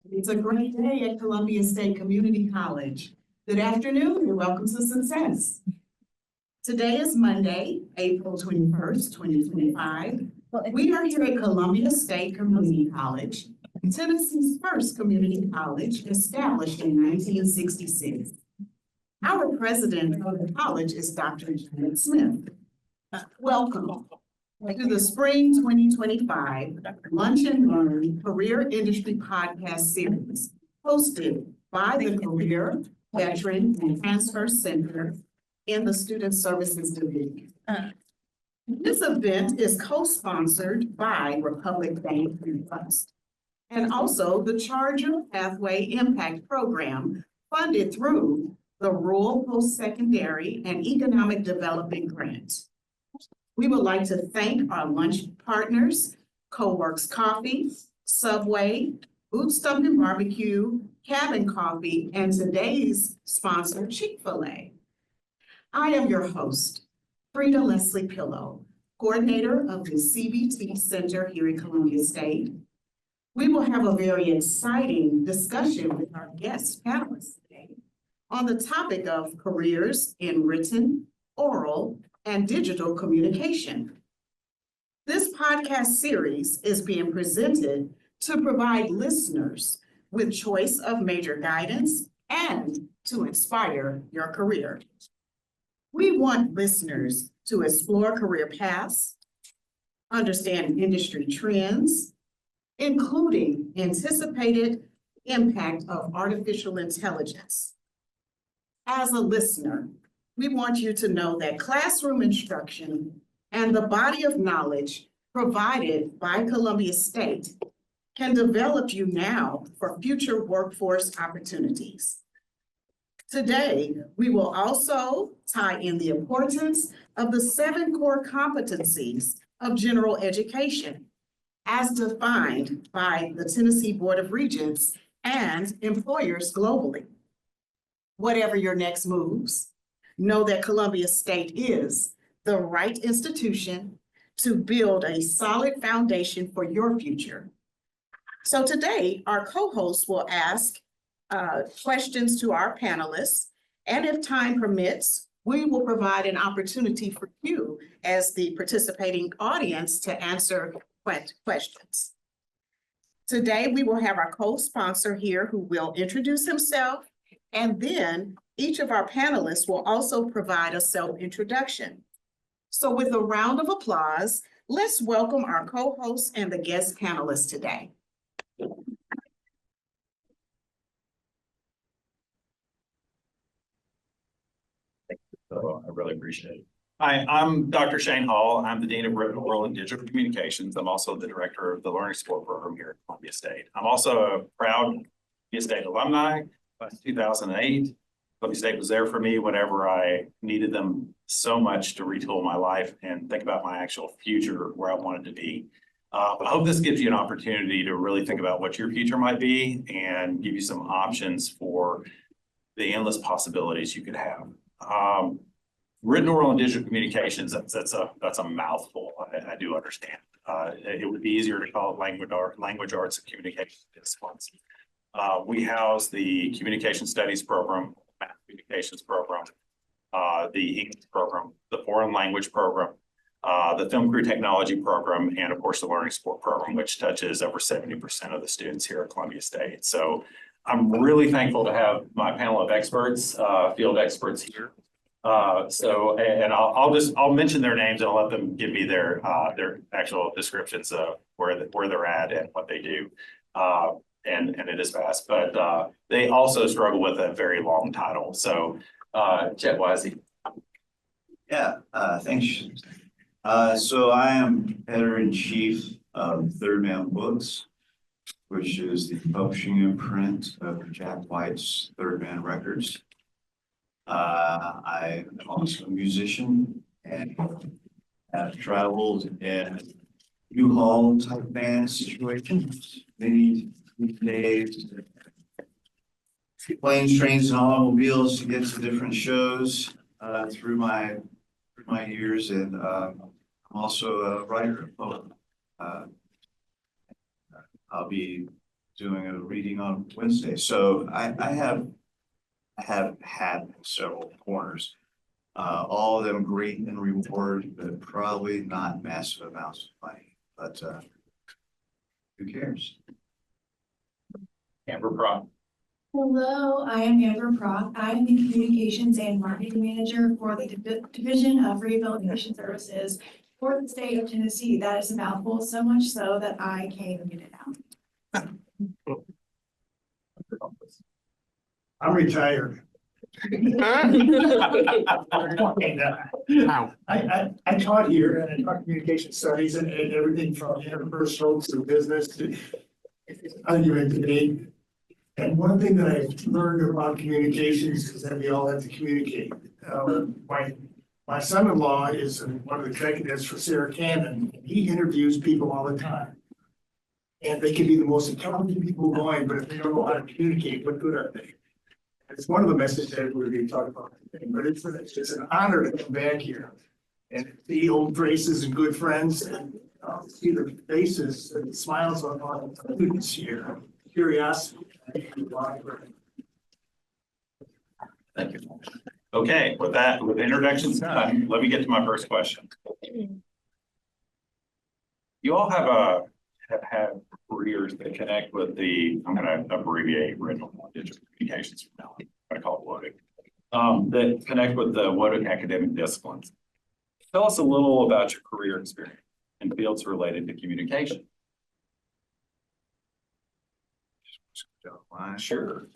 It's a great day at Columbia State Community College. Good afternoon and welcome to Success. Today is Monday, April 21st, 2025. We are here at Columbia State Community College, Tennessee's first community college established in 1966. Our president of the college is Dr. Janet Smith. Welcome to the Spring 2025 Lunch and Learn Career Industry Podcast Series, hosted by the Career, Veteran, and Transfer Center in the Student Services Division. This event is co-sponsored by Republic Bank and Trust, and also the Charger Pathway Impact Program, funded through the Rural Post-Secondary and Economic Development Grant. We would like to thank our lunch partners, CoWorks Coffee, Subway, Boots Dunkin' Barbecue, Cabin Coffee, and today's sponsor, Chick-fil-A. I am your host, Frida Leslie Pillow, coordinator of the CBT Center here at Columbia State. We will have a very exciting discussion with our guest panelists today on the topic of careers in written, oral, and digital communication. This podcast series is being presented to provide listeners with choice of major guidance and to inspire your career. We want listeners to explore career paths, understand industry trends, including anticipated impact of artificial intelligence. As a listener, we want you to know that classroom instruction and the body of knowledge provided by Columbia State can develop you now for future workforce opportunities. Today, we will also tie in the importance of the 7 core competencies of general education as defined by the Tennessee Board of Regents and employers globally. Whatever your next moves, know that Columbia State is the right institution to build a solid foundation for your future. So today, our co-hosts will ask questions to our panelists, and if time permits, we will provide an opportunity for you as the participating audience to answer questions. Today, we will have our co-sponsor here who will introduce himself, and then each of our panelists will also provide a self-introduction. So with a round of applause, let's welcome our co-hosts and the guest panelists today. So I really appreciate it. Hi, I'm Dr. Shane Hall. I'm the Dean of Written, Oral, and Digital Communications. I'm also the Director of the Learning Support Program here at Columbia State. I'm also a proud Columbia State alumni. Class 2008. Columbia State was there for me whenever I needed them so much to retool my life and think about my actual future, where I wanted to be. But I hope this gives you an opportunity to really think about what your future might be and give you some options for the endless possibilities you could have. Written, oral, and digital communications, that's a mouthful. I do understand. It would be easier to call it language arts and communication disciplines. We house the communication studies program, math communications program, the English program, the foreign language program, the film crew technology program, and of course the learning support program, which touches over 70% of the students here at Columbia State. So I'm really thankful to have my panel of experts, field experts here. I'll mention their names and I'll let them give me their actual descriptions of where they're at and what they do. And it is fast, but they also struggle with a very long title. So Chet Wisey. Yeah, thanks. So I am editor-in-chief of Third Man Books, which is the publishing imprint of Jack White's Third Man Records. I am also a musician and have traveled in U-Haul type band situations many days, planes, trains, and automobiles to get to different shows through my years, and I'm also a writer of poem. I'll be doing a reading on Wednesday. So I have had several corners. All of them great and reward, but probably not massive amounts of money, but who cares? Amber Brock. Hello, I am Amber Brock. I am the Communications and Marketing Manager for the Division of Rehabilitation Services for the state of Tennessee. That is a mouthful, so much so that I can't even get it out. I'm retired. And, I taught here and I taught communication studies and everything from interpersonal to business to argument debate. And one thing that I've learned about communications is that we all have to communicate. My son-in-law is one of the executives for Sarah Cannon. He interviews people all the time. And they can be the most intelligent people going, but if they don't know how to communicate, what good are they? It's one of the messages that we're going to talk about today, but it's an honor to come back here and see old faces and good friends and see the faces and the smiles on the students here, curiosity. Thank you. Okay, with that, with the introductions done, let me get to my first question. You all have had careers that connect with I'm gonna abbreviate Regional Digital Communications from now on. I call it WODIC. That connect with the WODIC academic disciplines. Tell us a little about your career experience in fields related to communication. Sure.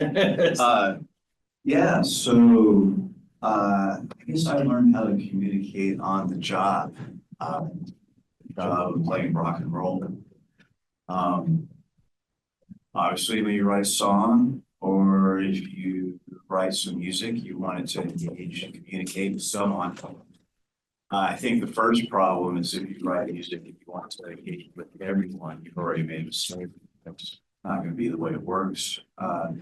Yeah, so I guess I learned how to communicate on the job. Playing rock and roll. Obviously, when you write a song or if you write some music, you want it to engage and communicate with someone. I think the first problem is if you write music, if you want to engage with everyone, you've already made a mistake. That's not going to be the way it works. I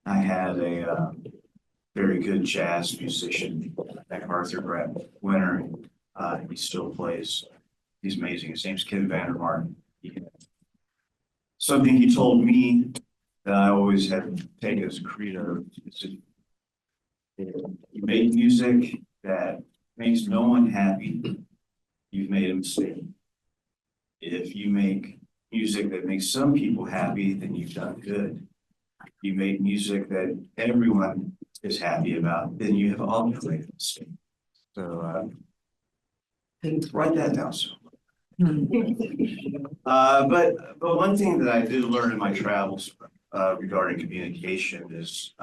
had a very good jazz musician, MacArthur Grammy winner. He still plays. He's amazing. His name's Ken Vandermark. Something he told me that I always had to take as a credo is if you make music that makes no one happy, you've made a mistake. If you make music that makes some people happy, then you've done good. You make music that everyone is happy about, then you have also made a mistake. So write that down. But one thing that I did learn in my travels regarding communication is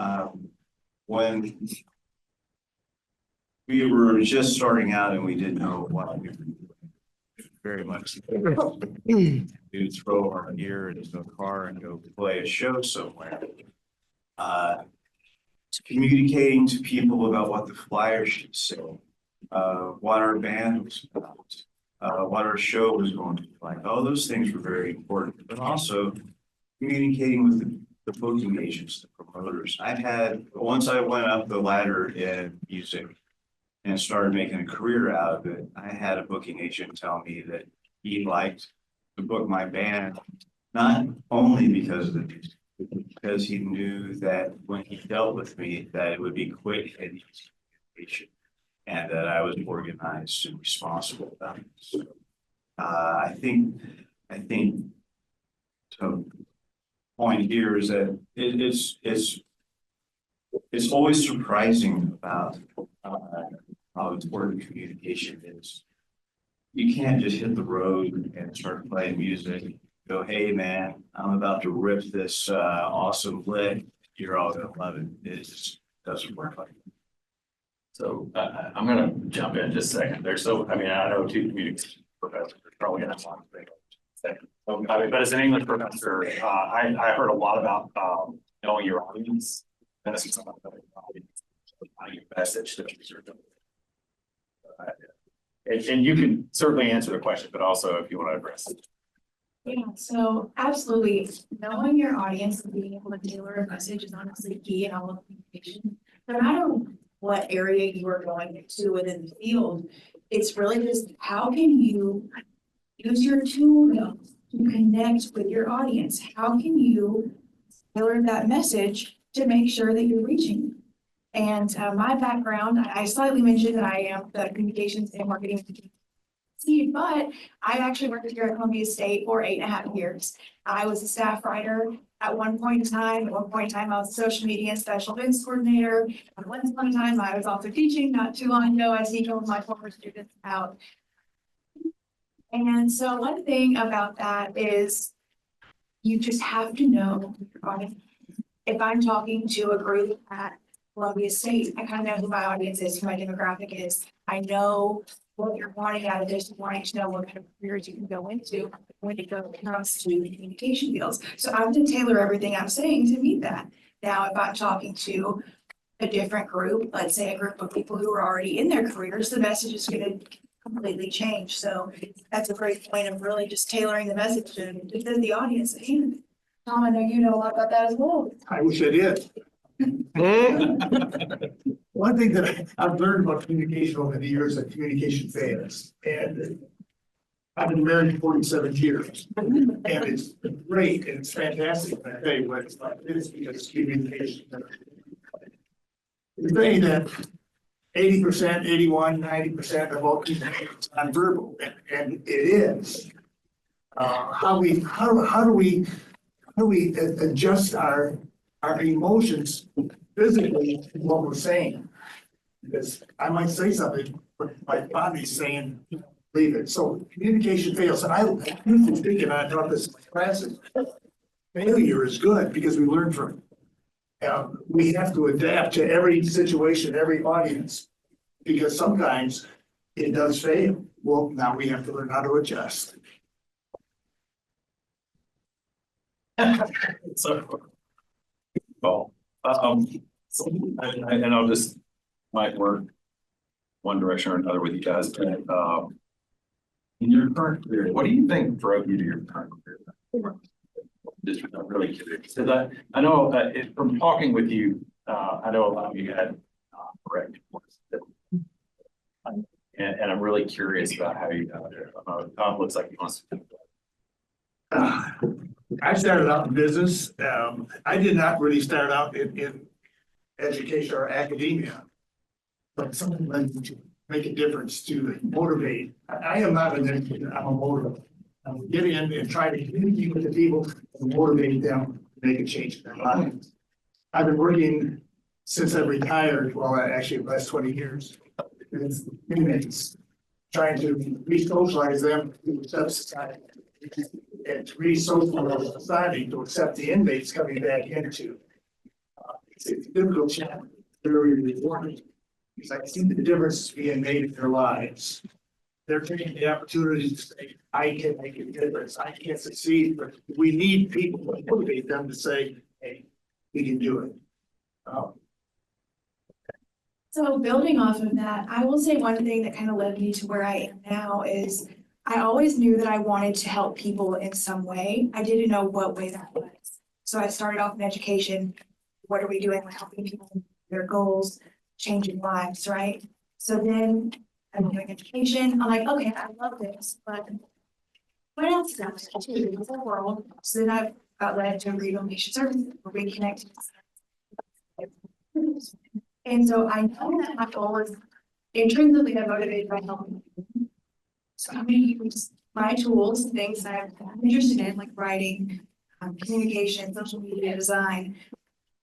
when we were just starting out and we didn't know what we were doing very much. We would throw our gear into a car and go play a show somewhere. Communicating to people about what the flyer should say, what our band was about, what our show was going to be like. All those things were very important, but also communicating with the booking agents, the promoters. Once I went up the ladder in music and started making a career out of it, I had a booking agent tell me that he liked to book my band, not only because of the music, but because he knew that when he dealt with me, that it would be quick and easy communication, and that I was organized and responsible about it. So, I think the point here is that it's always surprising about how important communication is. You can't just hit the road and start playing music. Go, hey man, I'm about to rip this awesome lick. You're all gonna love it. It just doesn't work like that. So I'm gonna jump in just a second. I know two communication professors are probably gonna have a lot to say. Second. So, but as an English professor, I heard a lot about knowing your audience. That's something about how you message to people. And you can certainly answer the question, but also if you want to address it. Yeah, so absolutely, knowing your audience and being able to tailor a message is honestly key in all of communication. No matter what area you are going into within the field, it's really just how can you use your tool to connect with your audience? How can you tailor that message to make sure that you're reaching them? And my background, I slightly mentioned that I am the communications and marketing lead, but I actually worked here at Columbia State for 8.5 years. I was a staff writer at one point in time. At one point in time, I was a social media and special events coordinator. At one point in time, I was also teaching. Not too long ago, I sneaked all of my former students out. And so one thing about that is you just have to know your audience. If I'm talking to a group at Columbia State, I kind of know who my audience is, who my demographic is. I know what you're wanting out of this, wanting to know what kind of careers you can go into when it comes to communication fields. So I'm going to tailor everything I'm saying to meet that. Now, if I'm talking to a different group, let's say a group of people who are already in their careers, the message is going to completely change. So that's a great point of really just tailoring the message to the audience. And Tom, I know you know a lot about that as well. I wish I did. One thing that I've learned about communication over the years, that communication fails. And I've been married 47 years. And it's great and it's fantastic. I tell you what, it's like this because communication. The thing that 80%, 81, 90% of all communication is nonverbal, and it is. How do we adjust our emotions physically to what we're saying? Because I might say something, but my body's saying, leave it. So communication fails. And I used to think, and I taught this in my classes, failure is good because we learn from it. We have to adapt to every situation, every audience, because sometimes it does fail. Well, now we have to learn how to adjust. So, well, and I'll just, might work one direction or another with you guys, but, in your current career, what do you think drove you to your current career? Just, I'm really curious, because I know, from talking with you, I know a lot of you had, correct. And I'm really curious about how you got there. Tom looks like he wants to. I started out in business. I did not really start out in education or academia, but something like to make a difference, to motivate. I am not an educator, I'm a motivator. I'm get in and try to communicate with the people and motivate them to make a change in their lives. I've been working since I retired, well, actually the last 20 years, with inmates, trying to re-socialize them to accept society. And to re-socialize society to accept the inmates coming back into. It's a difficult challenge, very rewarding, because I see the difference being made in their lives. They're taking the opportunity to say, I can make a difference, I can't succeed, but we need people to motivate them to say, hey, we can do it. So building off of that, I will say one thing that kind of led me to where I am now is I always knew that I wanted to help people in some way. I didn't know what way that was. So I started off in education. What are we doing? We're helping people with their goals, changing lives, right? So then I'm doing education. I'm like, okay, I love this, but what else is out there in the world? So then I got led to rehabilitation services, reconnecting. And so I know that my goal is intrinsically I'm motivated by helping. So I'm going to use my tools, things that I'm interested in, like writing, communication, social media design,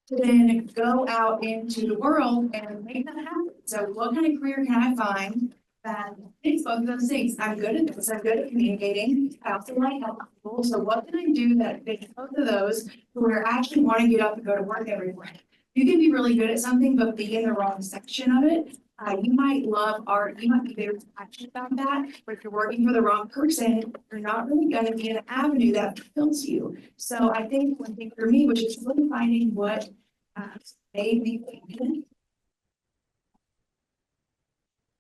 to then go out into the world and make that happen. So what kind of career can I find that fits both of those things? I'm good at this. I'm good at communicating. I also like helping people. So what can I do that fits both of those where I actually want to get up and go to work every morning? You can be really good at something, but be in the wrong section of it. You might love art, you might be very passionate about that, but if you're working for the wrong person, you're not really going to be in an avenue that fulfills you. So I think one thing for me, which is really finding what made me think.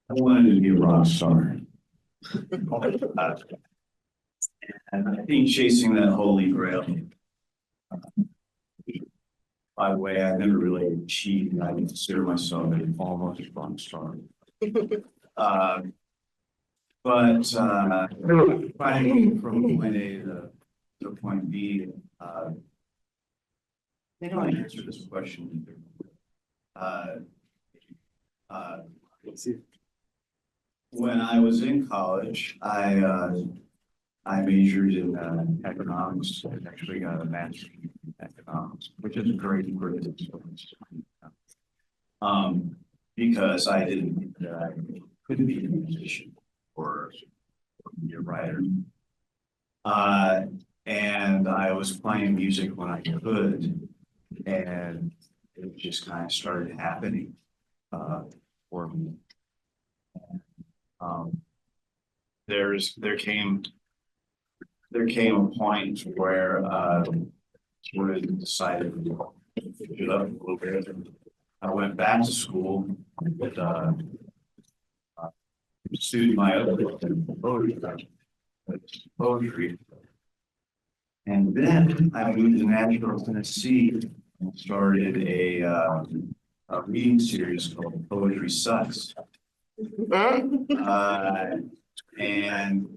I wanted to be a rock star. And I think chasing that holy grail. By the way, I never really achieved, I consider myself almost a rock star. But finding from point A to to point B, I think I answered this question. When I was in college, I majored in economics and actually got a master's in economics, which is a great career. Because I didn't think that I could be a musician or be a writer. And I was playing music when I could, and it just kind of started happening for me. There came a point where sort of decided to pick it up a little bit. I went back to school with pursued my other poetry. And then I moved to Nashville, Tennessee, and started a reading series called Poetry Sucks. And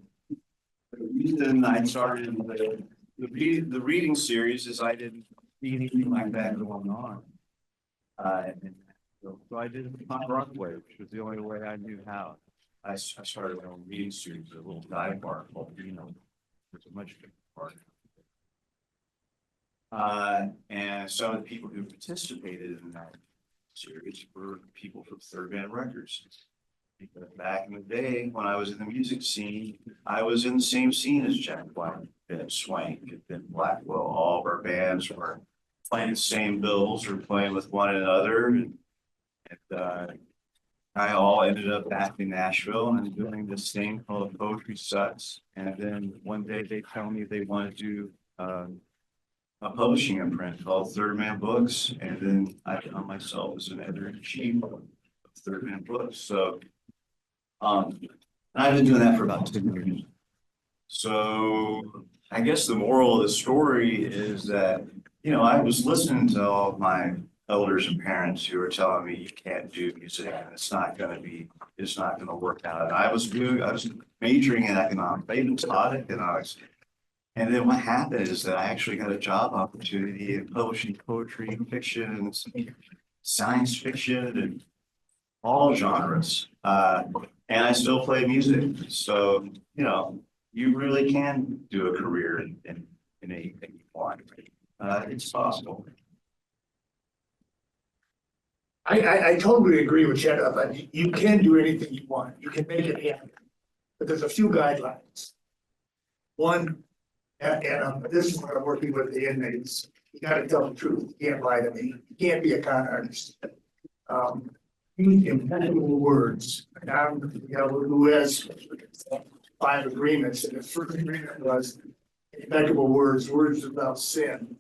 the reason I started the reading series is I didn't see anything like that going on. And so I did it on Broadway, which was the only way I knew how. I started my own reading series, a little dive bar called, there's a much different part. And some of the people who participated in that series were people from Third Man Records. Because back in the day, when I was in the music scene, I was in the same scene as Jack White, Ben Swank, Ben Blackwell. All of our bands were playing the same bills or playing with one another. And I all ended up back in Nashville and doing this thing called Poetry Sucks. And then one day they tell me they want to do a publishing imprint called Third Man Books. And then I found myself as an editor-in-chief of Third Man Books. So I've been doing that for about 10 years. So I guess the moral of the story is that, I was listening to all of my elders and parents who were telling me you can't do music and it's not going to work out. And I was majoring in economics. I even taught economics. And then what happened is that I actually got a job opportunity in publishing poetry and fiction and science fiction and all genres. And I still play music. So, you really can do a career in anything you want. It's possible. I totally agree with Chad, but you can do anything you want. You can make it happen. But there's a few guidelines. One, and this is what I'm working with the inmates. You gotta tell the truth. You can't lie to me. You can't be a con artist. Use impeccable words. Who has 5 agreements, and the first agreement was impeccable words without sin.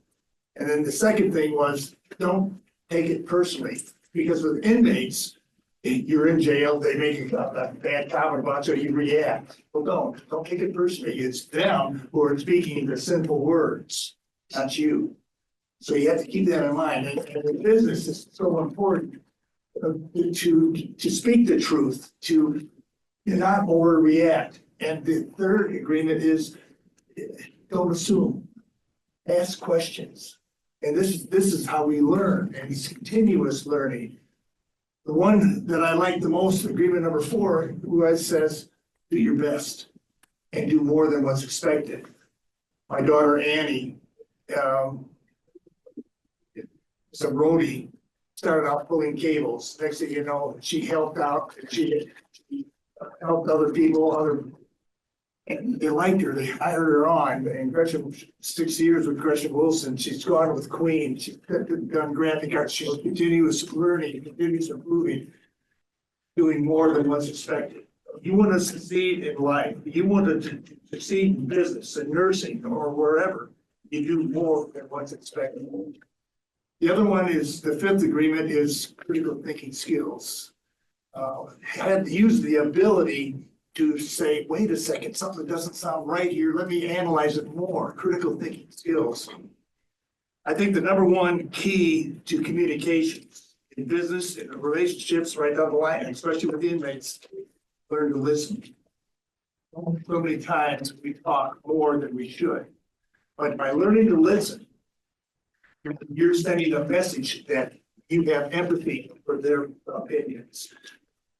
And then the second thing was, don't take it personally, because with inmates, you're in jail, they make a bad comment about you, you react. Well, don't take it personally. It's them who are speaking the sinful words, not you. So you have to keep that in mind. And in business, it's so important to speak the truth, to not overreact. And the third agreement is don't assume, ask questions. And this is how we learn, and it's continuous learning. The one that I like the most, agreement number 4, who says, do your best and do more than what's expected. My daughter Annie, is a roadie, started out pulling cables. Next thing you know, she helped out, she helped other people, and they liked her, they hired her on. And Gretchen, 6 years with Gretchen Wilson, she's gone with Queen, she's done Grammy cards, she's continuous learning, continuous improving, doing more than what's expected. You want to succeed in life, you want to succeed in business and nursing or wherever, you do more than what's expected. The other one is, the 5th agreement is critical thinking skills. Had to use the ability to say, wait a second, something doesn't sound right here. Let me analyze it more. Critical thinking skills. I think the number one key to communications in business, in relationships, right down the line, especially with the inmates, learn to listen. So many times we talk more than we should. But by learning to listen, you're sending a message that you have empathy for their opinions.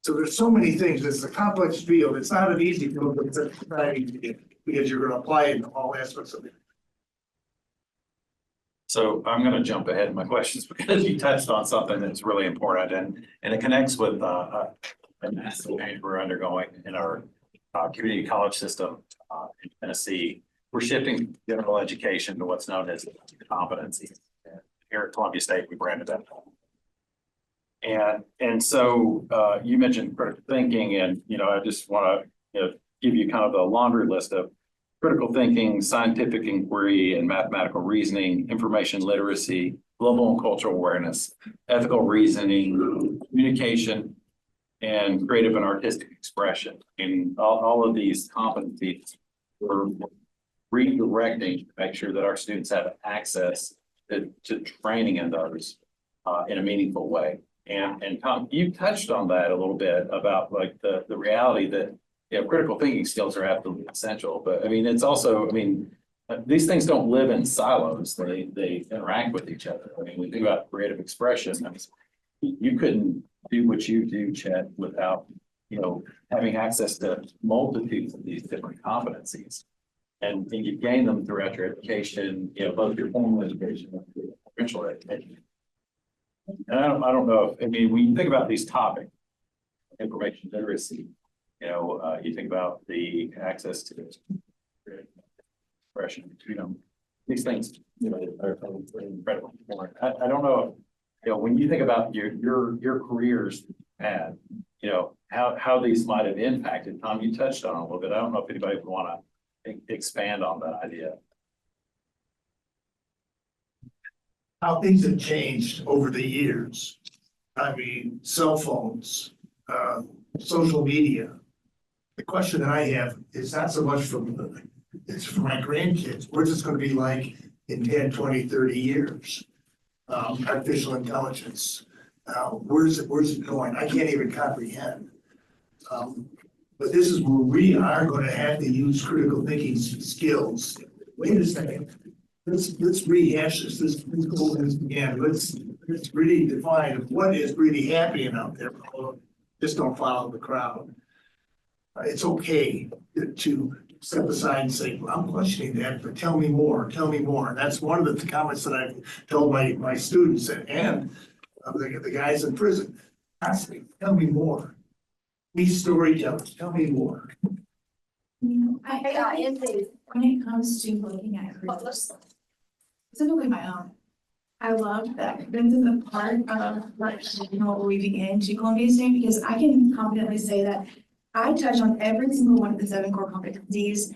So there's so many things. It's a complex field. It's not an easy field, but it's exciting to get because you're gonna apply it in all aspects of it. So I'm gonna jump ahead in my questions because you touched on something that's really important and it connects with a massive change we're undergoing in our community college system in Tennessee. We're shifting general education to what's known as competencies. Here at Columbia State, we branded that. And so you mentioned critical thinking, and I just want to give you kind of a laundry list of critical thinking, scientific inquiry, and mathematical reasoning, information literacy, global and cultural awareness, ethical reasoning, communication, and creative and artistic expression. And all of these competencies we're redirecting to make sure that our students have access to training in those in a meaningful way. And Tom, you touched on that a little bit about like the reality that critical thinking skills are absolutely essential. But I mean, it's also, these things don't live in silos. They interact with each other. I mean, we think about creative expression. You couldn't do what you do, Chet, without having access to multitudes of these different competencies. And you gain them throughout your education, both your formal education and your professional education. And I don't know if, when you think about these topics, information literacy, you think about the access to expression, these things, are incredible. I don't know, when you think about your careers and, how these might have impacted, Tom, you touched on it a little bit. I don't know if anybody would want to expand on that idea. How things have changed over the years. Cell phones, social media. The question that I have is not so much it's for my grandkids. What's this going to be like in 10, 20, 30 years? Artificial intelligence. Where's it going? I can't even comprehend. But this is where we are going to have to use critical thinking skills. Wait a second. Let's rehash this. Let's go over this again. Let's really define what is really happening out there. Just don't follow the crowd. It's okay to step aside and say, well, I'm questioning that, but tell me more. And that's one of the comments that I've told my students and the guys in prison. Ask me, tell me more. Be storytellers, tell me more. I when it comes to looking at curriculum, specifically my own, I love that this is a part of what we begin to Columbia State, because I can confidently say that I touch on every single one of the 7 core competencies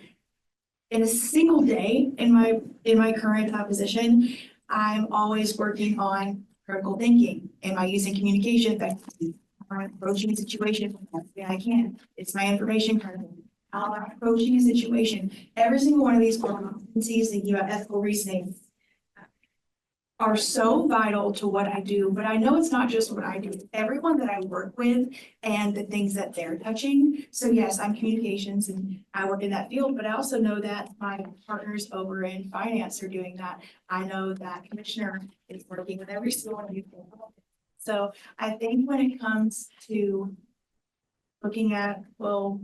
in a single day in my current position. I'm always working on critical thinking. Am I using communication effectively? Am I approaching a situation the best way I can? It's my information critical. How am I approaching a situation? Every single one of these core competencies, thinking about ethical reasoning, are so vital to what I do, but I know it's not just what I do, it's everyone that I work with and the things that they're touching. So yes, I'm communications and I work in that field, but I also know that my partners over in finance are doing that. I know that Commissioner is working with every single one of these people. So I think when it comes to looking at, well,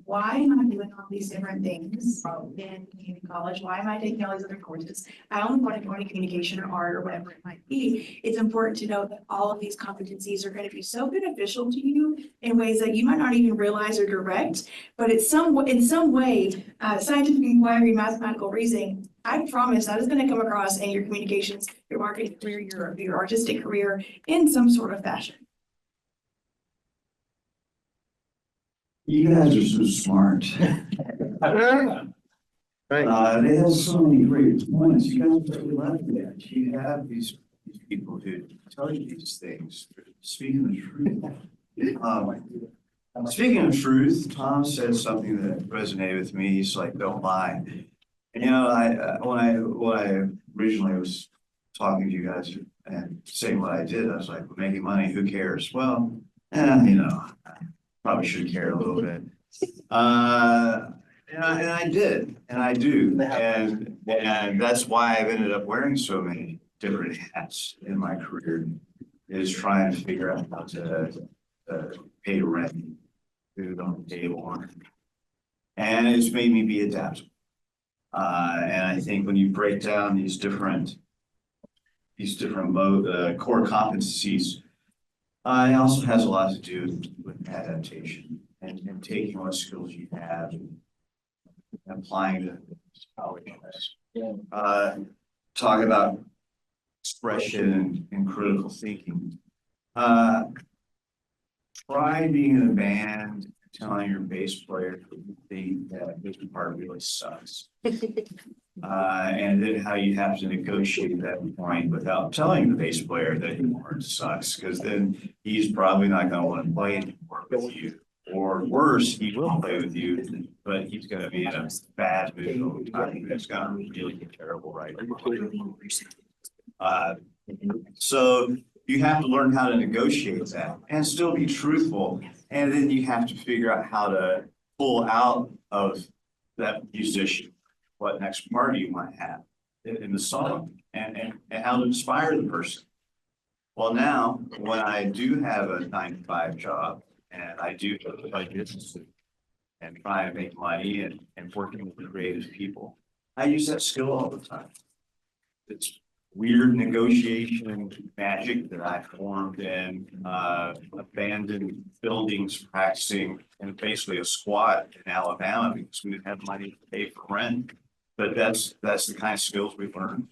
why am I doing all these different things in community college? Why am I taking all these other courses? I only want to go into communication or art or whatever it might be. It's important to know that all of these competencies are going to be so beneficial to you in ways that you might not even realize or direct, but it's in some way, scientific inquiry, mathematical reasoning, I promise that is going to come across in your communications, your marketing career, your artistic career in some sort of fashion. You guys are so smart. They have so many great points. You guys really like that. You have these people who tell you these things. Speaking the truth. Speaking of truth, Tom said something that resonated with me. He's like, "Don't lie." And when I originally was talking to you guys and saying what I did, I was like, "We're making money. Who cares?" Well, probably should care a little bit. And I did, and I do. And And that's why I've ended up wearing so many different hats in my career, is trying to figure out how to pay rent, food on the table. And it's made me be adaptable. And I think when you break down these different core competencies, it also has a lot to do with adaptation and taking what skills you have and applying them. Talk about expression and critical thinking. Try being in a band, telling your bass player that this part really sucks. And then how you have to negotiate that point without telling the bass player that your part sucks, because then he's probably not gonna want to play anymore with you. Or worse, he will play with you, but he's gonna be in a bad mood all the time. It's gonna really be terrible, right? So you have to learn how to negotiate that and still be truthful. And then you have to figure out how to pull out of that musician what next part you might have in the song and how to inspire the person. Well, now, when I do have a 9-to-5 job and I do my business and try to make money and working with creative people, I use that skill all the time. It's weird negotiation magic that I formed in abandoned buildings practicing in basically a squat in Alabama because we didn't have money to pay for rent. But that's the kind of skills we've learned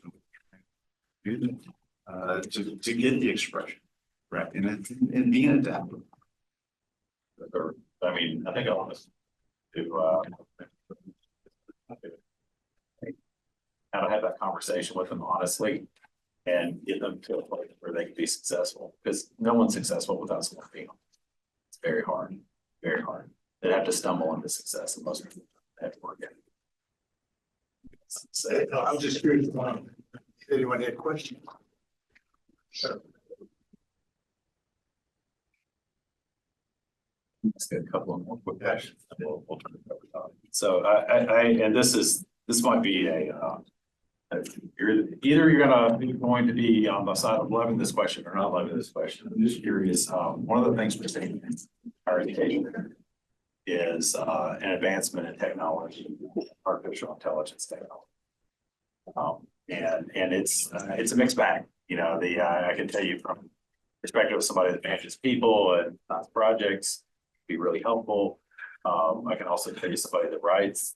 to get the expression right and being adaptable. I mean, I think I want to how to have that conversation with them honestly and get them to a place where they can be successful, because no one's successful without someone being. It's very hard, very hard. They have to stumble into success, and most people have to work at it. So, I was just curious if anyone had questions. Sure. let's get a couple of more quick questions. We'll turn it over to Todd. So and this might be you're going to be on the side of loving this question or not loving this question. I'm just curious. One of the things we're seeing in higher education is an advancement in technology, artificial intelligence technology. And it's a mixed bag. You know, I can tell you from perspective of somebody that manages people and projects, be really helpful. I can also tell you somebody that writes,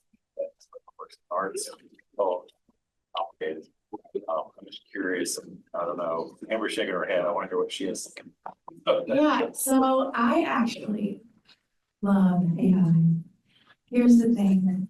works in arts, complicated. I'm just curious. I don't know. Amber's shaking her head. I wonder what she is. Yeah, so I actually love AI. Here's the thing.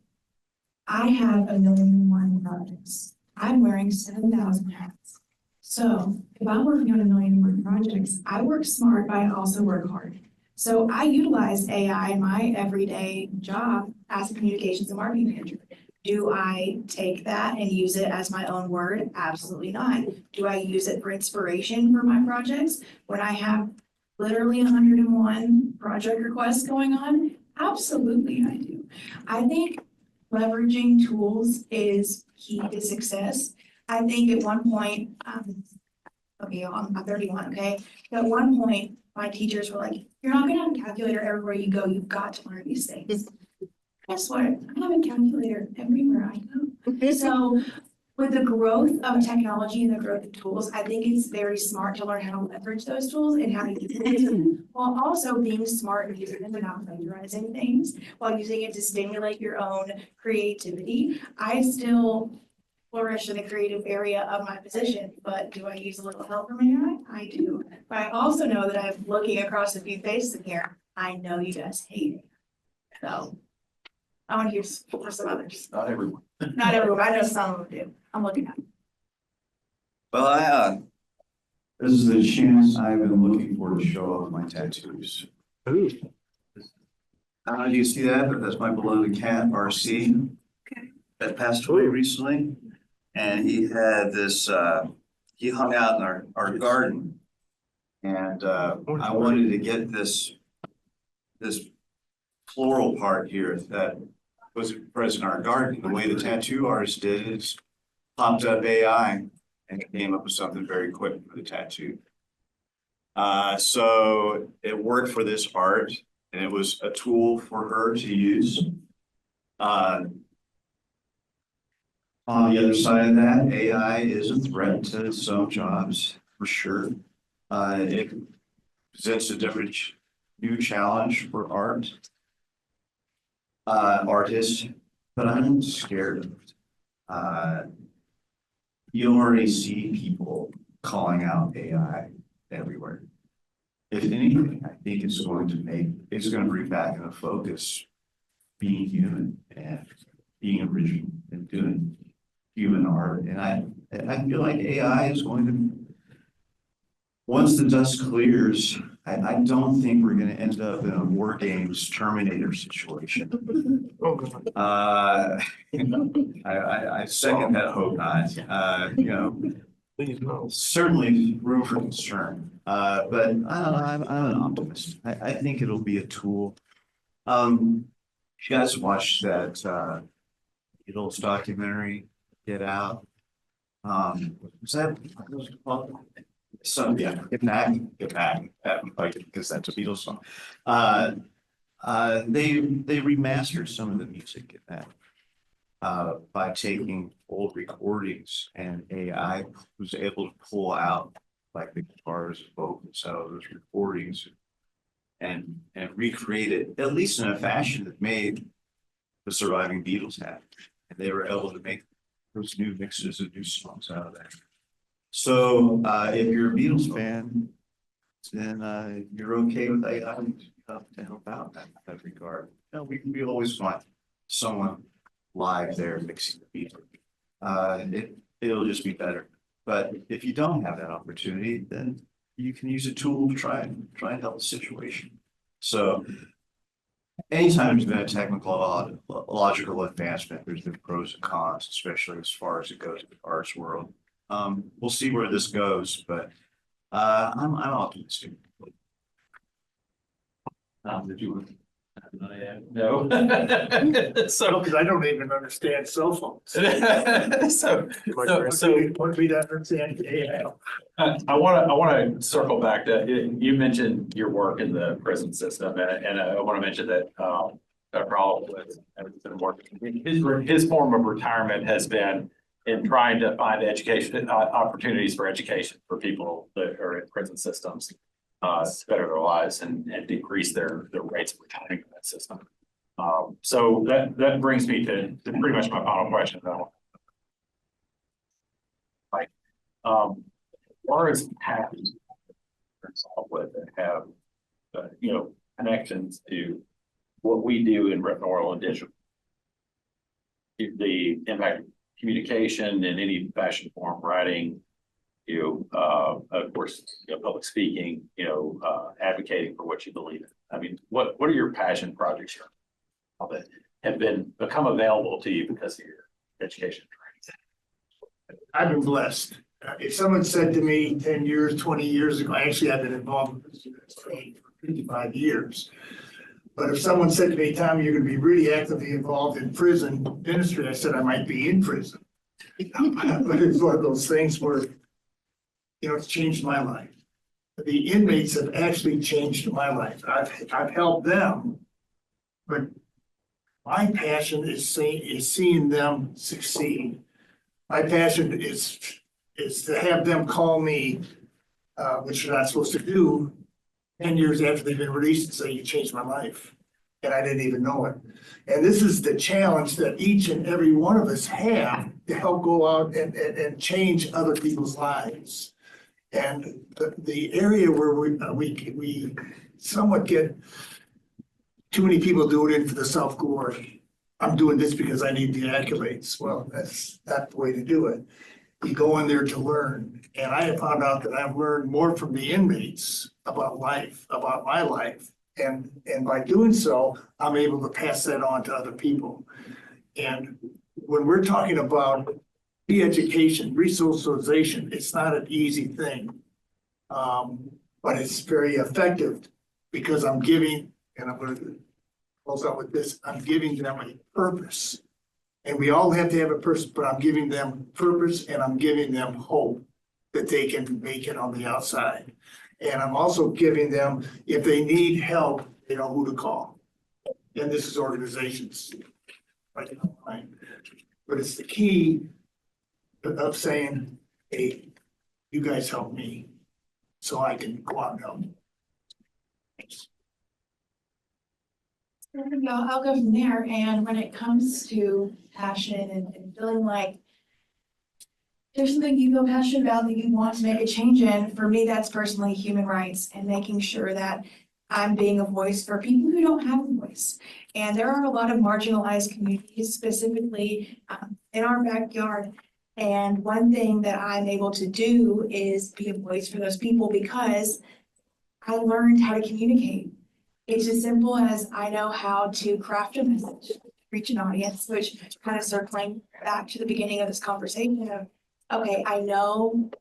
I have 1,000,001 projects. I'm wearing 7,000 hats. So if I'm working on 1,000,001 projects, I work smart, but I also work hard. So I utilize AI in my everyday job as a communications and marketing manager. Do I take that and use it as my own word? Absolutely not. Do I use it for inspiration for my projects when I have literally 101 project requests going on? Absolutely, I do. I think leveraging tools is key to success. I think at one point, okay, I'm 31, okay? At one point, my teachers were like, you're not gonna have a calculator everywhere you go. You've got to learn these things. Guess what? I have a calculator everywhere I go. So with the growth of technology and the growth of tools, I think it's very smart to learn how to leverage those tools and how to use them, while also being smart and using them and not plagiarizing things, while using it to stimulate your own creativity. I still flourish in the creative area of my position, but do I use a little help from AI? I do. But I also know that I'm looking across a few faces in here. I know you guys hate it. So I want to hear for some others. Not everyone. Not everyone, I know some of them do. I'm looking at them. Well, this is the chance I've been looking for to show off my tattoos. Do you see that? That's my beloved cat, RC. Okay. That passed away recently. And he had this, he hung out in our garden. And I wanted to get this floral part here that was present in our garden. The way the tattoo artist did it is popped up AI and came up with something very quick for the tattoo. So it worked for this art and it was a tool for her to use. On the other side of that, AI is a threat to some jobs, for sure. It presents a different new challenge for artists, but I'm scared of it. You already see people calling out AI everywhere. If anything, I think it's going to bring back into focus being human and being original and doing human art. And I feel like AI is going to, once the dust clears, I don't think we're going to end up in a War Games Terminator situation. Oh, God. I second that hope not. You know, Please no. certainly room for concern. But I don't know, I'm an optimist. I think it'll be a tool. You guys watched that Beatles documentary, Get Out? Was that what was it called? So yeah, Get Back, because that's a Beatles song. They remastered some of the music in that by taking old recordings, and AI was able to pull out like the guitars, vocals out of those recordings and recreate it, at least in a fashion that made the surviving Beatles happy. And they were able to make those new mixes and new songs out of that. So if you're a Beatles fan, then you're okay with AI to help out in that regard. You know, we always want someone live there mixing the Beatles. It'll just be better. But if you don't have that opportunity, then you can use a tool to try and help the situation. So anytime there's been a technological advancement, there's been pros and cons, especially as far as it goes in the arts world. We'll see where this goes, but I'm optimistic. Did you? No. So, Because I don't even understand cell phones. so, Want me to understand AI? I want to circle back to, you mentioned your work in the prison system, and I want to mention that Dr. Oliver has been working. His form of retirement has been in trying to find education opportunities for education for people that are in prison systems, to better their lives and decrease their rates of retiring in that system. So that brings me to pretty much my final question though. Like, far as happy with that have connections to what we do in written, oral, and digital, the impact of communication in any fashion, form, writing, of course, public speaking, advocating for what you believe in. I mean, what are your passion projects here that have become available to you because of your education training? I've been blessed. If someone said to me 10 years, 20 years ago, actually I've been involved with this training for 55 years. But if someone said to me, Tom, you're going to be really actively involved in prison ministry, I said I might be in prison. But it's one of those things where, it's changed my life. The inmates have actually changed my life. I've helped them, but my passion is seeing them succeed. My passion is to have them call me, which you're not supposed to do, 10 years after they've been released and say, you changed my life. And I didn't even know it. And this is the challenge that each and every one of us have to help go out and change other people's lives. And the area where we somewhat get too many people do it in for the self-glory. I'm doing this because I need the accolades. Well, that's not the way to do it. You go in there to learn. And I have found out that I've learned more from the inmates about life, about my life. And by doing so, I'm able to pass that on to other people. And when we're talking about re-education, resocialization, it's not an easy thing. But it's very effective because I'm giving, and I'm going to close out with this, I'm giving them a purpose And we all have to have a purpose, but I'm giving them purpose and I'm giving them hope that they can make it on the outside. And I'm also giving them, if they need help, they know who to call. And this is organizations. Right? But it's the key of saying, hey, you guys help me so I can go out and help. I'll go from there, and when it comes to passion and feeling like there's something you feel passionate about that you want to make a change in, for me, that's personally human rights and making sure that I'm being a voice for people who don't have a voice. And there are a lot of marginalized communities, specifically in our backyard. And one thing that I'm able to do is be a voice for those people because I learned how to communicate. It's as simple as I know how to craft a message, reach an audience, which kind of circling back to the beginning of this conversation of, okay, I know.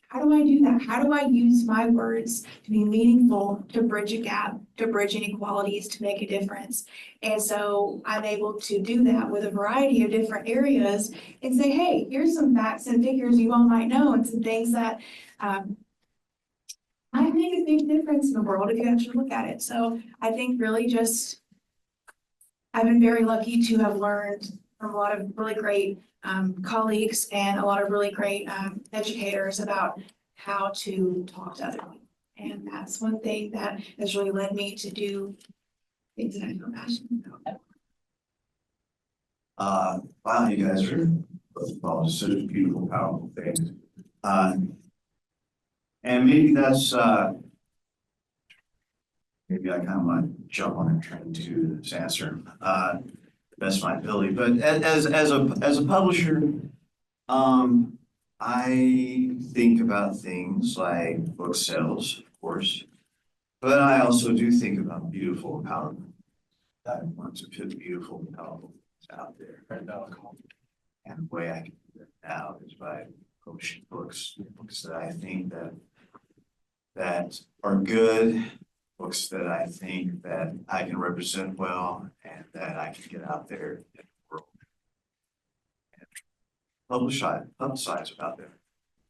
How do I do that? How do I use my words to be meaningful, to bridge a gap, to bridge inequalities, to make a difference? And so I'm able to do that with a variety of different areas and say, hey, here's some facts and figures you all might know and some things that might make a big difference in the world if you actually look at it. So I think really just, I've been very lucky to have learned from a lot of really great colleagues and a lot of really great educators about how to talk to other people. And that's one thing that has really led me to do things that I feel passionate about. Wow, you guys are both such beautiful, powerful things. And maybe that's maybe I kind of want to jump on and train to this answer. Best of my ability, but as a publisher, I think about things like book sales, of course, but I also do think about beautiful empowerment. I want to put beautiful and powerful things out there. And the way I can do that now is by publishing books that I think that are good, books that I think that I can represent well and that I can get out there in the world and publicize about them,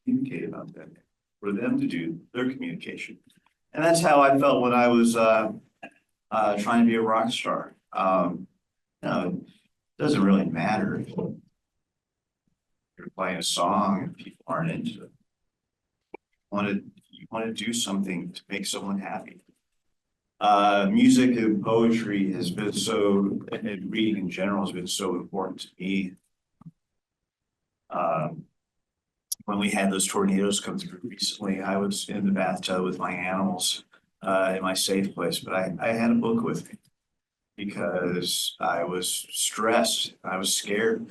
communicate about them, for them to do their communication. And that's how I felt when I was trying to be a rock star. It doesn't really matter if you're playing a song and people aren't into it. You want to do something to make someone happy. Music and poetry has been and reading in general has been so important to me. When we had those tornadoes come through recently, I was in the bathtub with my animals in my safe place, but I had a book with me because I was stressed. I was scared.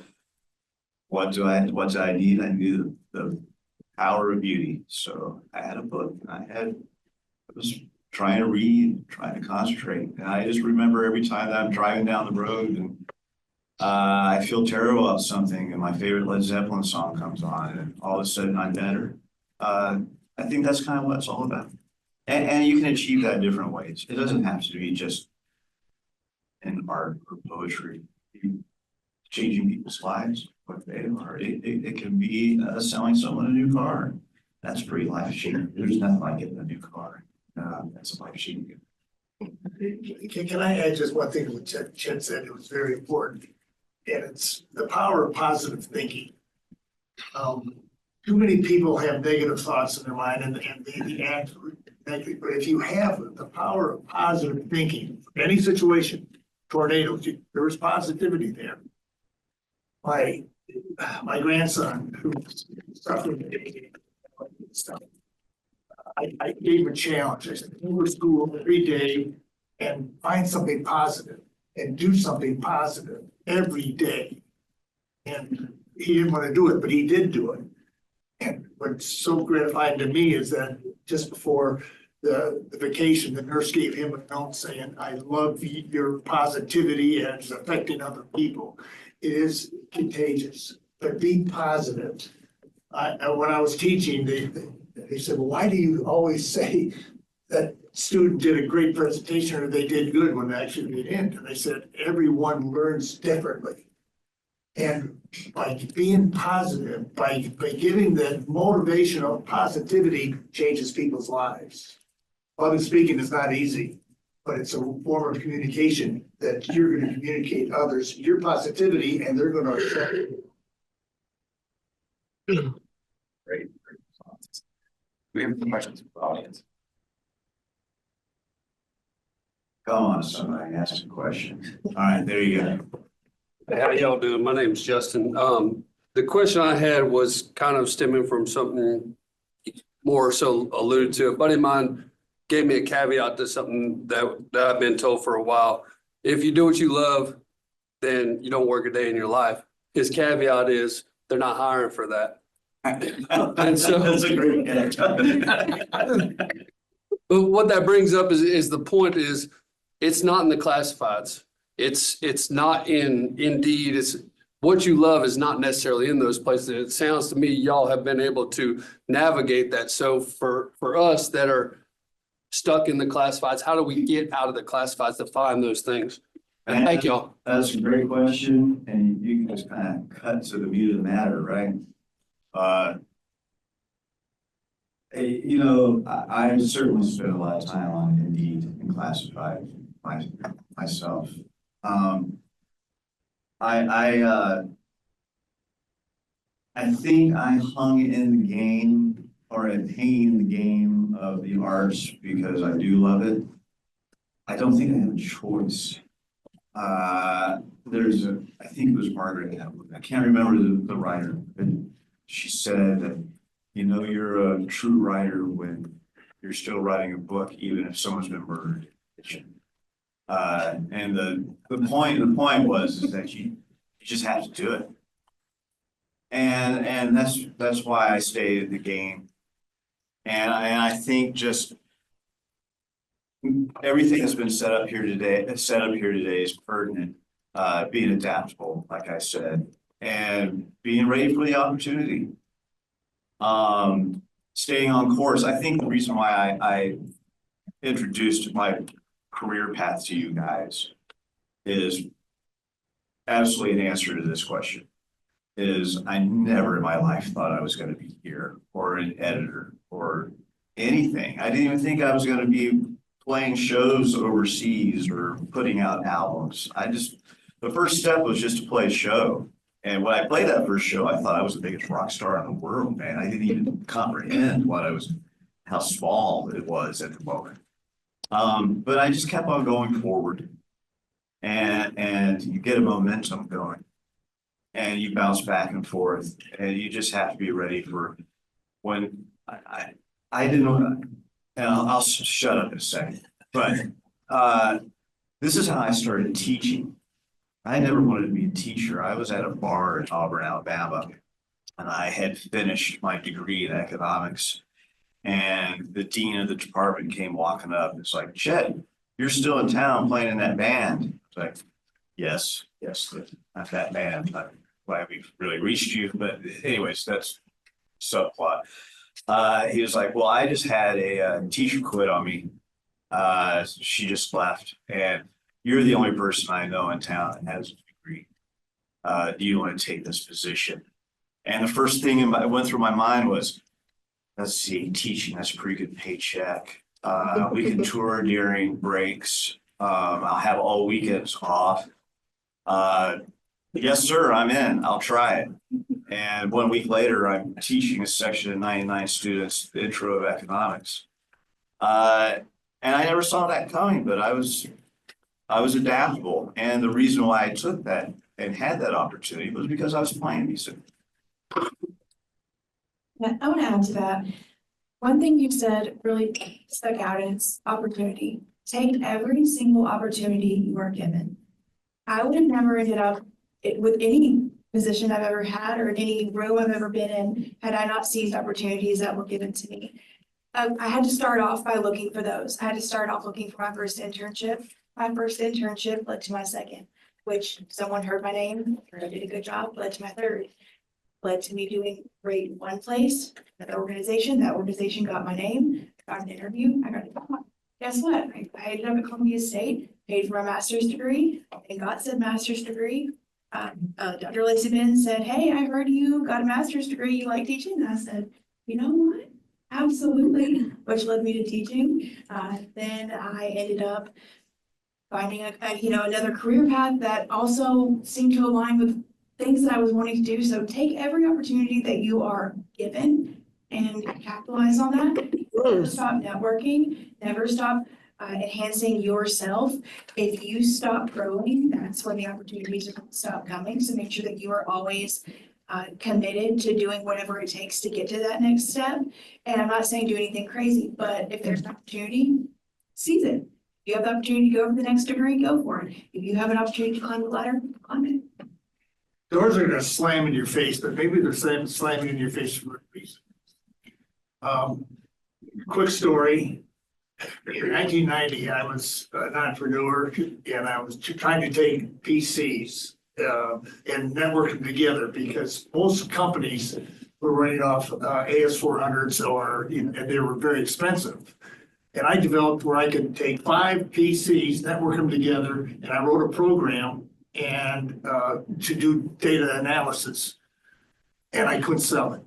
What do I need? I needed the power of beauty. So I had a book and I was trying to read, trying to concentrate. And I just remember every time that I'm driving down the road and I feel terrible about something and my favorite Led Zeppelin song comes on and all of a sudden I'm better. I think that's kind of what it's all about. And you can achieve that in different ways. It doesn't have to be just in art or poetry. Changing people's lives, what they are. It can be selling someone a new car. That's pretty life-changing. There's nothing like getting a new car. That's life-changing. Can I add just one thing what Chet said? It was very important. And it's the power of positive thinking. Too many people have negative thoughts in their mind and they act negatively. But if you have the power of positive thinking, any situation, tornadoes, there is positivity there. My grandson who's suffering stuff. I gave him a challenge. I said, go to school every day and find something positive and do something positive every day. And he didn't want to do it, but he did do it. And what's so gratifying to me is that just before the vacation, the nurse gave him a note saying, I love your positivity and it's affecting other people. It is contagious, but be positive. When I was teaching, they said, well, why do you always say that student did a great presentation or they did good when they actually did end. And they said, everyone learns differently. And by being positive, by giving that motivational positivity changes people's lives. Public speaking is not easy, but it's a form of communication that you're gonna communicate others, your positivity, and they're gonna accept it. Great responses. Do we have any questions from the audience? Come on, somebody ask a question. All right, there you go. Hey, how y'all doing? My name's Justin. The question I had was kind of stemming from something more so alluded to. A buddy of mine gave me a caveat to something that I've been told for a while. If you do what you love, then you don't work a day in your life. His caveat is they're not hiring for that. And so- That's a great anecdote. But what that brings up is the point is, it's not in the classifieds. It's not in Indeed. It's what you love is not necessarily in those places. It sounds to me y'all have been able to navigate that. So for us that are stuck in the classifieds, how do we get out of the classifieds to find those things? And thank y'all. That's a great question, and you can just kind of cut to the meat of the matter, right? You know, I certainly spent a lot of time on Indeed and classified myself. I think I hung in the game or am hanging in the game of the arts because I do love it. I don't think I have a choice. I think it was Margaret Atwood. I can't remember the writer, but she said that, you know, you're a true writer when you're still writing a book, even if someone's been murdered. And the point was is that you just have to do it. And that's why I stayed in the game. And I think just everything that's been set up here today is pertinent, being adaptable, like I said, and being ready for the opportunity. Staying on course. I think the reason why I introduced my career path to you guys is absolutely an answer to this question. Is I never in my life thought I was going to be here or an editor or anything. I didn't even think I was going to be playing shows overseas or putting out albums. The first step was just to play a show. And when I played that first show, I thought I was the biggest rock star in the world, man. I didn't even comprehend how small it was at the moment. But I just kept on going forward, and you get a momentum going, and you bounce back and forth, and you just have to be ready for when I didn't know. And I'll shut up in a second. But this is how I started teaching. I never wanted to be a teacher. I was at a bar in Auburn, Alabama, and I had finished my degree in economics. And the dean of the department came walking up. It's like, Chet, you're still in town playing in that band. It's like, yes, not that band. I'm glad we've really reached you. But anyways, that's subplot. He was like, well, I just had a teacher quit on me. She just left. And you're the only person I know in town that has a degree. Do you want to take this position? And the first thing that went through my mind was, let's see, teaching, that's a pretty good paycheck. We can tour during breaks. I'll have all weekends off. Yes, sir, I'm in. I'll try it. And 1 week later, I'm teaching a section of 99 students, the intro of economics. And I never saw that coming, but I was adaptable. And the reason why I took that and had that opportunity was because I was playing music. Yeah, I want to add to that. One thing you said really stuck out, and it's opportunity. Take every single opportunity you are given. I would have never ended up with any position I've ever had or in any room I've ever been in had I not seized opportunities that were given to me. I had to start off by looking for those. I had to start off looking for my first internship. My first internship led to my second, which someone heard my name, I did a good job, led to my third. Led to me doing great in one place, that organization got my name, got an interview, I got a job. guess what? I ended up at Columbia State, paid for my master's degree, and got said master's degree. Dr. Lacey Ben said, hey, I heard you got a master's degree, you like teaching? And I said, you know what? Absolutely, which led me to teaching. Then I ended up finding another career path that also seemed to align with things that I was wanting to do. So take every opportunity that you are given and capitalize on that. Never stop networking, never stop enhancing yourself. If you stop growing, that's when the opportunities are going to stop coming. So make sure that you are always committed to doing whatever it takes to get to that next step. And I'm not saying do anything crazy, but if there's an opportunity, seize it. If you have the opportunity to go for the next degree, go for it. If you have an opportunity to climb the ladder, climb it. Doors are gonna slam in your face, but maybe they're slamming in your face for a reason. Quick story. In 1990, I was an entrepreneur and I was trying to take PCs and network them together because most companies were running off AS400s and they were very expensive. And I developed where I could take 5 PCs, network them together, and I wrote a program and to do data analysis. And I couldn't sell it.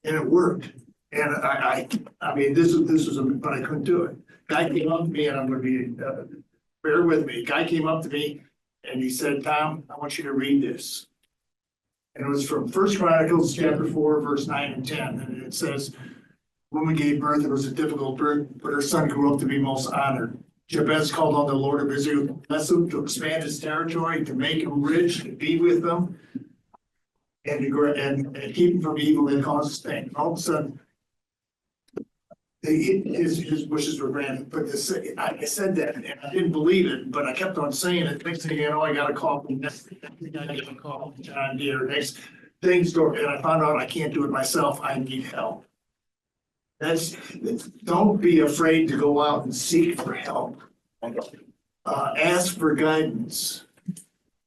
And it worked. And I mean, this was, but I couldn't do it. Guy came up to me, and I'm gonna be, bear with me. Guy came up to me and he said, Tom, I want you to read this. And it was from First Chronicles, chapter 4, verse 9 and 10. And it says, woman gave birth, it was a difficult birth, but her son grew up to be most honored. Jabez called on the Lord of Israel to bless him, to expand his territory, to make him rich, to be with them, and to keep him from evil that causes pain. And all of a sudden, his wishes were granted. But I said that, and I didn't believe it, but I kept on saying it. Next thing you know, I got a call from John Deere. Next things, and I found out I can't do it myself. I need help. Don't be afraid to go out and seek for help. Ask for guidance.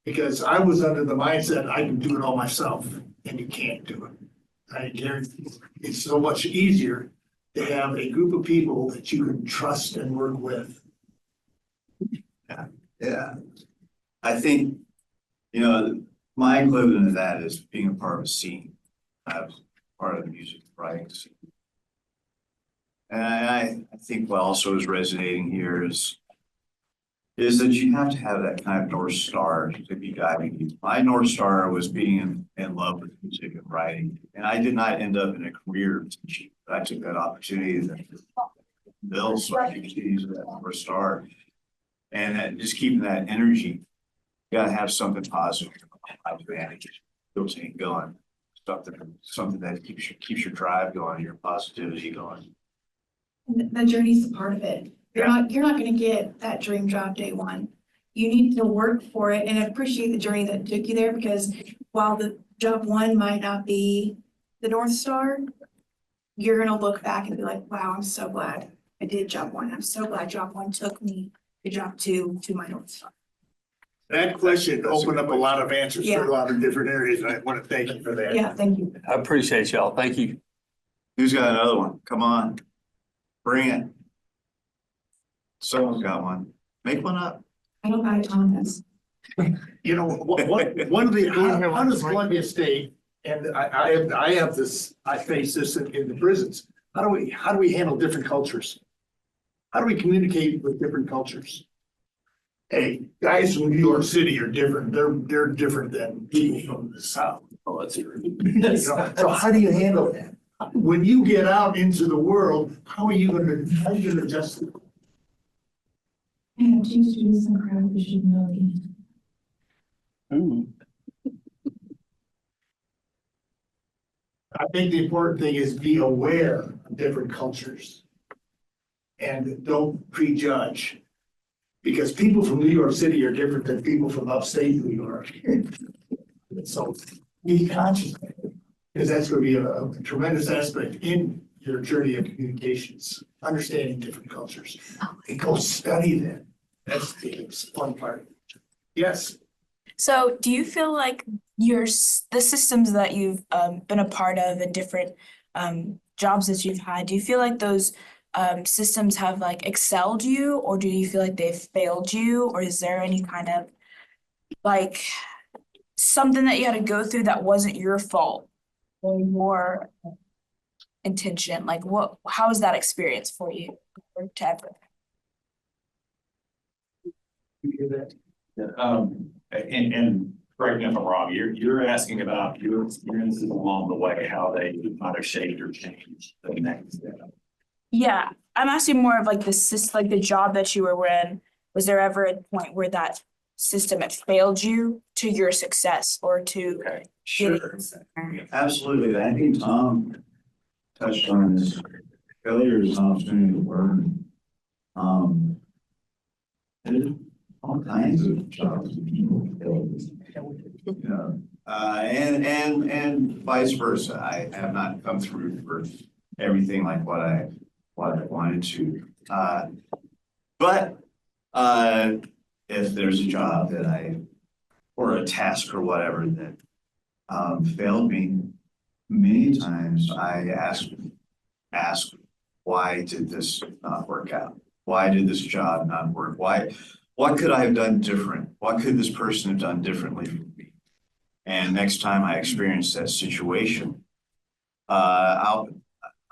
Because I was under the mindset I can do it all myself, and you can't do it. I guarantee it's so much easier to have a group of people that you can trust and work with. Yeah. I think, my equivalent of that is being a part of a scene. I was part of the music writing scene. And I think what also is resonating here is that you have to have that kind of North Star to be guiding you. My North Star was being in love with music and writing. And I did not end up in a career teaching. I took that opportunity to build, so I could use that North Star. And just keeping that energy, you gotta have something positive advantage. Those ain't going. Something that keeps your drive going, your positivity going. The journey's a part of it. You're not gonna get that dream job day one. You need to work for it and appreciate the journey that took you there, because while the job one might not be the North Star, you're gonna look back and be like, wow, I'm so glad I did job one. I'm so glad job one took me to job two to my North Star. That question opened up a lot of answers Yeah. for a lot of different areas, and I want to thank you for that. Yeah, thank you. I appreciate y'all. Thank you. Who's got another one? Come on. Bring it. Someone's got one. Make one up. I don't buy Thomas. You know, one of the, how does Columbia State, and I have this, I face this in the prisons. How do we handle different cultures? How do we communicate with different cultures? Hey, guys from New York City are different. They're different than people from the South. Oh, that's true. So how do you handle that? When you get out into the world, how are you gonna adjust? I have 2 students in crowd who should know me. I think the important thing is be aware of different cultures. And don't prejudge. Because people from New York City are different than people from upstate New York. So be conscious, because that's going to be a tremendous aspect in your journey of communications, understanding different cultures. And go study that. That's the fun part. Yes. So do you feel like the systems that you've been a part of and different jobs that you've had, do you feel like those systems have like excelled you, or do you feel like they've failed you, or is there any kind of like something that you had to go through that wasn't your fault or your intention? Like how was that experience for you or to ever? And correct me if I'm wrong, you're asking about your experiences along the way, how they might have shaped or changed the next step. Yeah, I'm asking more of like like the job that you were in. Was there ever a point where that system had failed you to your success or to? Okay. Sure, absolutely. I think Tom touched on this. Failure is an opportunity to learn. There's all kinds of jobs that people fail. You know, and vice versa. I have not come through for everything like what I wanted to. But if there's a job that or a task or whatever that failed me, many times I ask, why did this not work out? Why did this job not work? What could I have done different? What could this person have done differently for me? And next time I experience that situation, I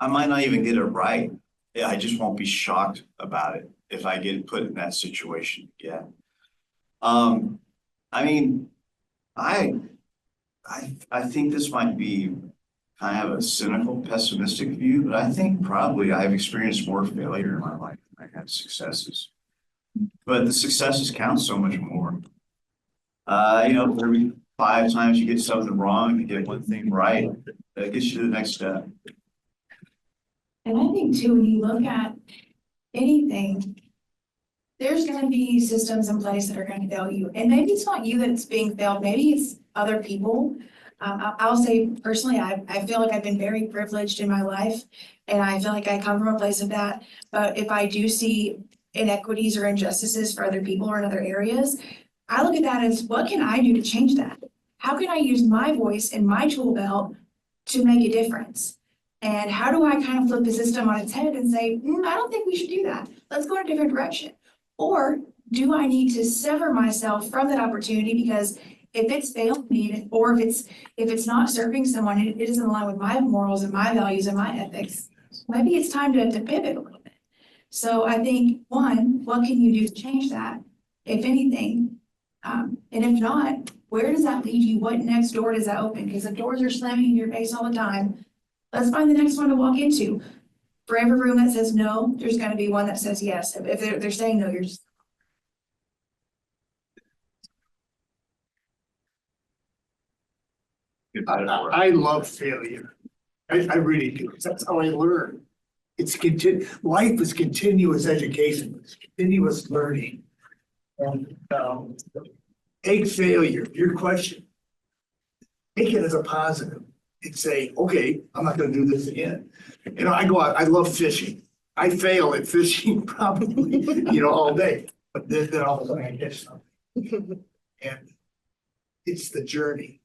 might not even get it right. I just won't be shocked about it if I get put in that situation again. I mean, I think this might be kind of a cynical, pessimistic view, but I think probably I've experienced more failure in my life than I had successes. But the successes count so much more. You know, every 5 times you get something wrong, you get one thing right, that gets you to the next step. And I think too, when you look at anything, there's gonna be systems in place that are gonna fail you. And maybe it's not you that's being failed, maybe it's other people. I'll say personally, I feel like I've been very privileged in my life, and I feel like I come from a place of that. But if I do see inequities or injustices for other people or in other areas, I look at that as, what can I do to change that? How can I use my voice and my tool belt to make a difference? And how do I kind of flip the system on its head and say, I don't think we should do that. Let's go in a different direction. Or do I need to sever myself from that opportunity because if it's failed me, or if it's not serving someone, it doesn't align with my morals and my values and my ethics, maybe it's time to pivot a little bit. So I think, one, what can you do to change that, if anything? And if not, where does that lead you? What next door does that open? Because if doors are slamming in your face all the time, let's find the next one to walk into. For every room that says no, there's gonna be one that says yes. If they're saying no, you're just. I love failure. I really do, because that's how I learn. Life is continuous education, it's continuous learning. And take failure, your question. Take it as a positive and say, okay, I'm not gonna do this again. You know, I go out, I love fishing. I fail at fishing probably, all day, but then all of a sudden I catch something. And it's the journey.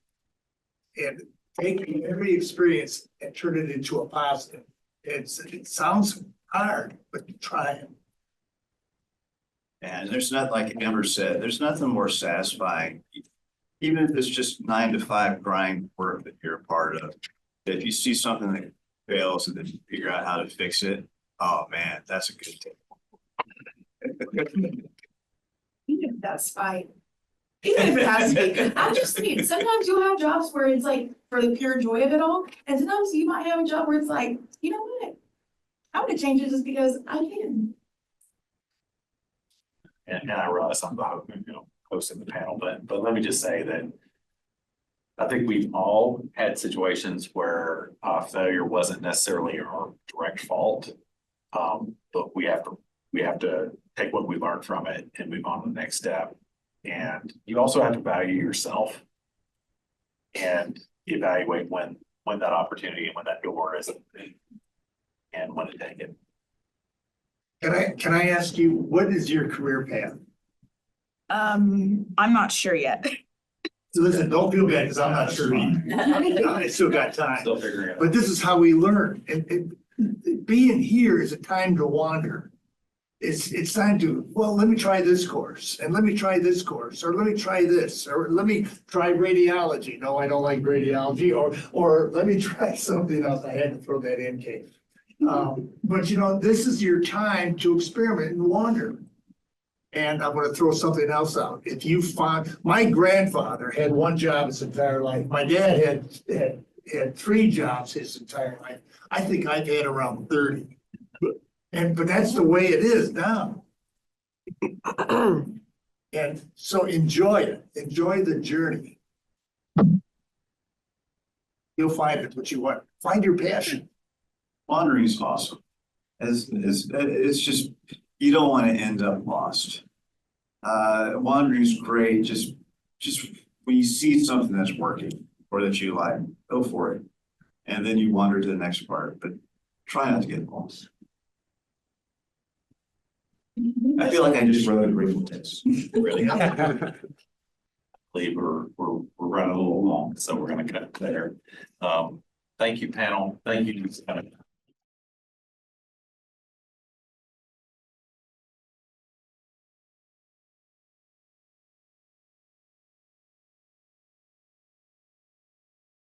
And take every experience and turn it into a positive. It sounds hard, but try it. And there's not, like Amber said, there's nothing more satisfying, even if it's just 9 to 5 grind work that you're a part of. If you see something that fails and then you figure out how to fix it, oh man, that's a good thing. Even if that's fine. Even if it has to be. I'm just saying, sometimes you'll have jobs where it's like for the pure joy of it all. And sometimes you might have a job where it's like, you know what? I'm gonna change it just because I can. And I realize I'm hosting the panel, but let me just say that I think we've all had situations where failure wasn't necessarily our direct fault. But we have to take what we learned from it and move on to the next step. And you also have to value yourself and evaluate when that opportunity and when that door is open and when to take it. Can I ask you, what is your career path? I'm not sure yet. Listen, don't feel bad, because I'm not sure either. I still got time. Still figuring it out. But this is how we learn. And being here is a time to wander. It's time to, well, let me try this course, and let me try this course, or let me try this, or let me try radiology. No, I don't like radiology, or let me try something else. I had to throw that in, Kate. But you know, this is your time to experiment and wander. And I'm gonna throw something else out. If you find, my grandfather had one job his entire life. My dad had 3 jobs his entire life. I think I've had around 30. But that's the way it is now. And so enjoy it. Enjoy the journey. You'll find it what you want. Find your passion. Wandering is awesome. It's just, you don't want to end up lost. Wandering is great, just when you see something that's working or that you like, go for it. And then you wander to the next part, but try not to get lost. I feel like I just wrote a grateful text. Really. I believe we're running a little long, so we're gonna cut there. Thank you, panel. Thank you,